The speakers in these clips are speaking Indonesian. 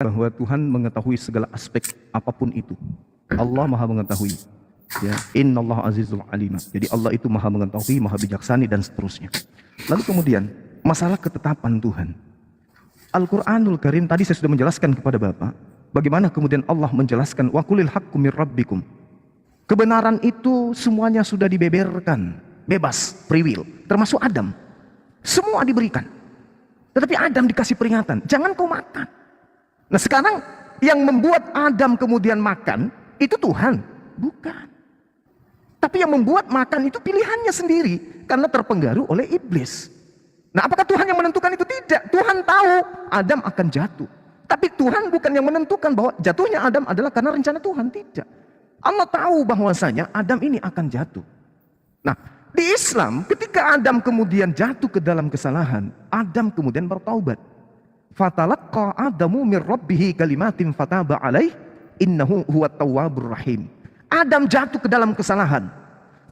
bahwa Tuhan mengetahui segala aspek apapun itu. Allah maha mengetahui. Ya, Innallaha azizul alim. Jadi Allah itu maha mengetahui, maha bijaksana dan seterusnya. Lalu kemudian masalah ketetapan Tuhan. Al-Quranul Karim tadi saya sudah menjelaskan kepada Bapak bagaimana kemudian Allah menjelaskan wa qulil haqqu mir rabbikum. Kebenaran itu semuanya sudah dibeberkan, bebas, free will, termasuk Adam. Semua diberikan. Tetapi Adam dikasih peringatan, jangan kau makan. Nah sekarang yang membuat Adam kemudian makan itu Tuhan, bukan. Tapi yang membuat makan itu pilihannya sendiri karena terpengaruh oleh iblis. Nah apakah Tuhan yang menentukan itu? Tidak. Tuhan tahu Adam akan jatuh. Tapi Tuhan bukan yang menentukan bahwa jatuhnya Adam adalah karena rencana Tuhan. Tidak. Allah tahu bahwasanya Adam ini akan jatuh. Nah di Islam ketika Adam kemudian jatuh ke dalam kesalahan, Adam kemudian bertaubat. Fatalaqqa Adamu mir rabbihi kalimatin fataba alaih innahu huwat tawwabur rahim. Adam jatuh ke dalam kesalahan.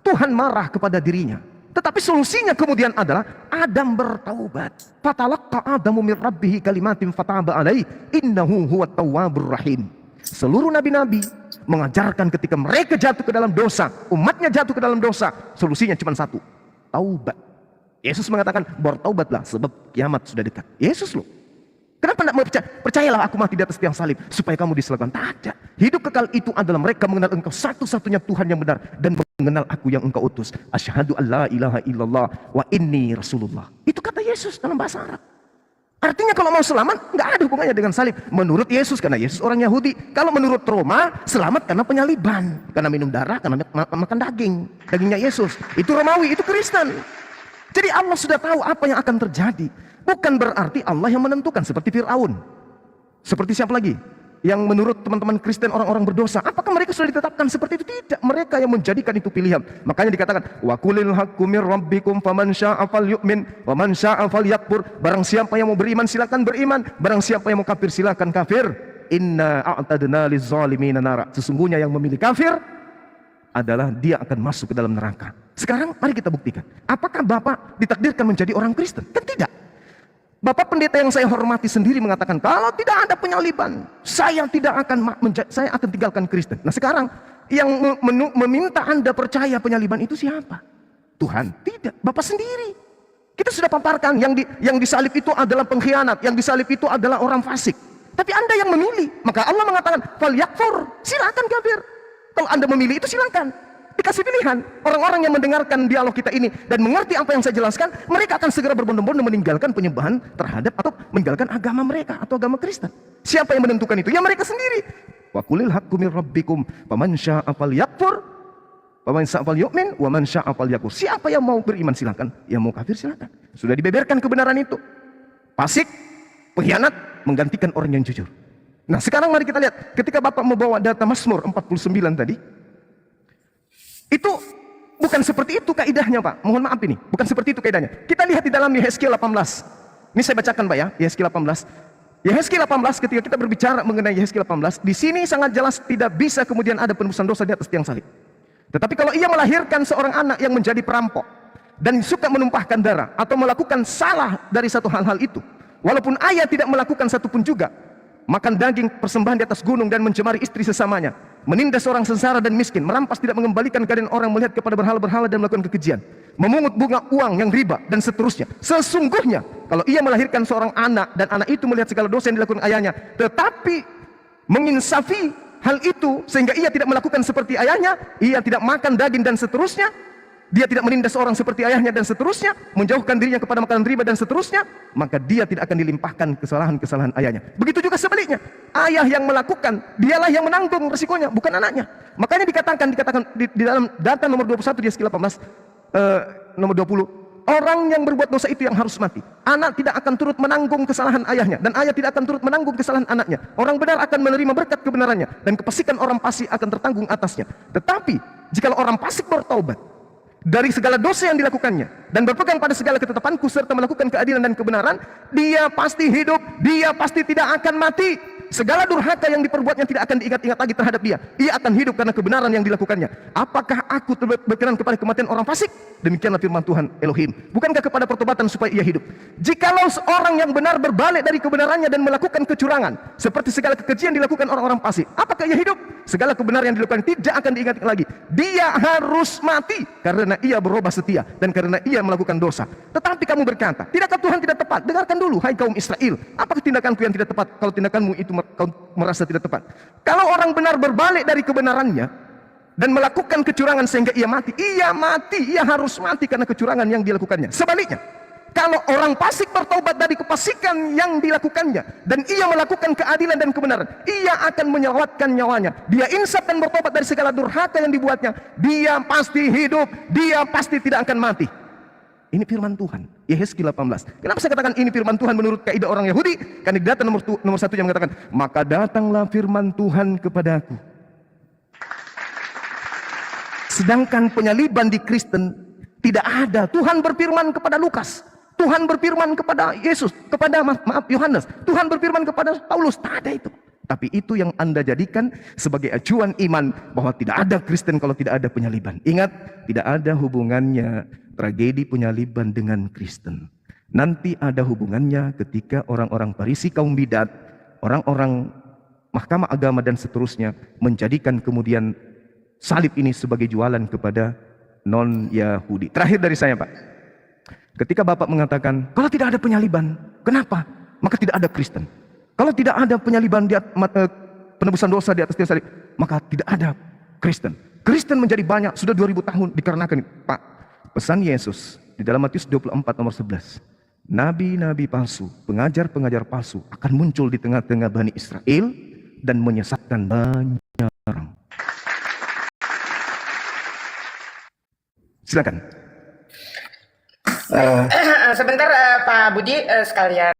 Tuhan marah kepada dirinya. Tetapi solusinya kemudian adalah Adam bertaubat. Fatalaqqa Adamu mir rabbihi kalimatin fataba alaih innahu huwat tawwabur rahim. Seluruh nabi-nabi mengajarkan ketika mereka jatuh ke dalam dosa, umatnya jatuh ke dalam dosa, solusinya cuma satu, taubat. Yesus mengatakan bertaubatlah sebab kiamat sudah dekat. Yesus loh. Kenapa tidak mau percaya? Percayalah aku mati di atas tiang salib supaya kamu diselamatkan. Tak ada. Hidup kekal itu adalah mereka mengenal engkau satu-satunya Tuhan yang benar dan mengenal aku yang engkau utus. Asyhadu an la ilaha illallah wa inni rasulullah. Itu kata Yesus dalam bahasa Arab. Artinya kalau mau selamat nggak ada hubungannya dengan salib. Menurut Yesus karena Yesus orang Yahudi. Kalau menurut Roma selamat karena penyaliban, karena minum darah, karena makan daging. Dagingnya Yesus. Itu Romawi, itu Kristen. Jadi Allah sudah tahu apa yang akan terjadi. Bukan berarti Allah yang menentukan seperti Fir'aun. Seperti siapa lagi? Yang menurut teman-teman Kristen orang-orang berdosa. Apakah mereka sudah ditetapkan seperti itu? Tidak. Mereka yang menjadikan itu pilihan. Makanya dikatakan wa qulil haqqu mir rabbikum faman syaa'a falyu'min wa man syaa'a falyakfur. Barang siapa yang mau beriman silakan beriman, barang siapa yang mau kafir silakan kafir. Inna a'tadna liz-zalimina nara. Sesungguhnya yang memilih kafir adalah dia akan masuk ke dalam neraka. Sekarang mari kita buktikan. Apakah Bapak ditakdirkan menjadi orang Kristen? Kan tidak. Bapak pendeta yang saya hormati sendiri mengatakan kalau tidak ada penyaliban, saya akan tinggalkan Kristen. Nah sekarang yang meminta Anda percaya penyaliban itu siapa? Tuhan? Tidak, Bapak sendiri. Kita sudah paparkan yang disalib itu adalah pengkhianat, yang disalib itu adalah orang fasik. Tapi Anda yang memilih, maka Allah mengatakan fal yakfur, silakan kafir. Kalau Anda memilih itu silakan. Dikasih pilihan. Orang-orang yang mendengarkan dialog kita ini dan mengerti apa yang saya jelaskan, mereka akan segera berbondong-bondong meninggalkan penyembahan terhadap atau meninggalkan agama mereka atau agama Kristen. Siapa yang menentukan itu? Ya mereka sendiri. Wa qulil haqqu mir rabbikum faman syaa'a falyakfur wa man syaa'a falyu'min wa man syaa'a falyakfur. Siapa yang mau beriman silakan, yang mau kafir silakan. Sudah dibeberkan kebenaran itu. Fasik, pengkhianat menggantikan orang yang jujur. Nah, sekarang mari kita lihat ketika Bapak membawa data Mazmur 49 tadi. Itu bukan seperti itu kaidahnya Pak. Mohon maaf ini, bukan seperti itu kaidahnya. Kita lihat di dalam Yehezkiel 18. Ini saya bacakan Pak ya, Yehezkiel 18. Yehezkiel 18 ketika kita berbicara mengenai Yehezkiel 18, di sini sangat jelas tidak bisa kemudian ada penebusan dosa di atas tiang salib. Tetapi kalau ia melahirkan seorang anak yang menjadi perampok dan suka menumpahkan darah atau melakukan salah dari satu hal-hal itu, walaupun ayah tidak melakukan satupun juga, makan daging persembahan di atas gunung dan mencemari istri sesamanya, menindas orang sengsara dan miskin, merampas tidak mengembalikan keadaan orang melihat kepada berhala-berhala dan melakukan kekejian, memungut bunga uang yang riba dan seterusnya. Sesungguhnya kalau ia melahirkan seorang anak dan anak itu melihat segala dosa yang dilakukan ayahnya, tetapi menginsafi hal itu sehingga ia tidak melakukan seperti ayahnya, ia tidak makan daging dan seterusnya, dia tidak menindas orang seperti ayahnya dan seterusnya, menjauhkan dirinya kepada makanan riba dan seterusnya, maka dia tidak akan dilimpahkan kesalahan-kesalahan ayahnya. Begitu juga sebaliknya, ayah yang melakukan, dialah yang menanggung resikonya, bukan anaknya. Makanya dikatakan di dalam data nomor 21 di Yehezkiel 18 nomor 20, orang yang berbuat dosa itu yang harus mati. Anak tidak akan turut menanggung kesalahan ayahnya, dan ayah tidak akan turut menanggung kesalahan anaknya. Orang benar akan menerima berkat kebenarannya, dan kefasikan orang fasik akan tertanggung atasnya. Tetapi jika orang fasik bertaubat dari segala dosa yang dilakukannya dan berpegang pada segala ketetapanku serta melakukan keadilan dan kebenaran, dia pasti hidup, dia pasti tidak akan mati. segala durhaka yang diperbuatnya tidak akan diingat-ingat lagi terhadap dia. Ia akan hidup karena kebenaran yang dilakukannya. Apakah aku berkenan kepada kematian orang fasik? Demikianlah firman Tuhan Elohim. Bukankah kepada pertobatan supaya ia hidup? Jikalau seorang yang benar berbalik dari kebenarannya dan melakukan kecurangan, seperti segala kekejian dilakukan orang-orang fasik, apakah ia hidup? Segala kebenaran yang dilakukan tidak akan diingat lagi. Dia harus mati karena ia berubah setia dan karena ia melakukan dosa. Tetapi kamu berkata, tidakkah Tuhan tidak tepat? Dengarkan dulu, hai kaum Israel. Apakah tindakanku yang tidak tepat? Kalau tindakanmu itu kau merasa tidak tepat. Kalau orang benar berbalik dari kebenarannya dan melakukan kecurangan sehingga ia mati, ia harus mati karena kecurangan yang dilakukannya. Sebaliknya, kalau orang fasik bertobat dari kefasikan yang dilakukannya dan ia melakukan keadilan dan kebenaran, ia akan menyelamatkan nyawanya. Dia insaf dan bertobat dari segala durhaka yang dibuatnya. Dia pasti hidup, dia pasti tidak akan mati. Ini firman Tuhan, Yehezkiel 18. Kenapa saya katakan ini firman Tuhan menurut kaidah orang Yahudi? Karena di data nomor 1 yang mengatakan, maka datanglah firman Tuhan kepadaku. Sedangkan penyaliban di Kristen tidak ada. Tuhan berfirman kepada Lukas, Tuhan berfirman kepada Yesus, kepada Yohanes, Tuhan berfirman kepada Paulus. Tak ada itu. Tapi itu yang Anda jadikan sebagai acuan iman, bahwa tidak ada Kristen kalau tidak ada penyaliban. Ingat, tidak ada hubungannya tragedi penyaliban dengan Kristen. Nanti ada hubungannya ketika orang-orang Farisi, kaum bidat, orang-orang mahkamah agama dan seterusnya menjadikan kemudian salib ini sebagai jualan kepada non-Yahudi. Terakhir dari saya, Pak. Ketika Bapak mengatakan, kalau tidak ada penyaliban, kenapa? Maka tidak ada Kristen. Kalau tidak ada penyaliban, penebusan dosa di atas tiang salib, maka tidak ada Kristen. Kristen menjadi banyak, sudah 2000 tahun dikarenakan ini. Pak, pesan Yesus di dalam Matius 24 nomor 11. Nabi-nabi palsu, pengajar-pengajar palsu akan muncul di tengah-tengah Bani Israel dan menyesatkan banyak orang. Silakan. Sebentar Pak Budi sekalian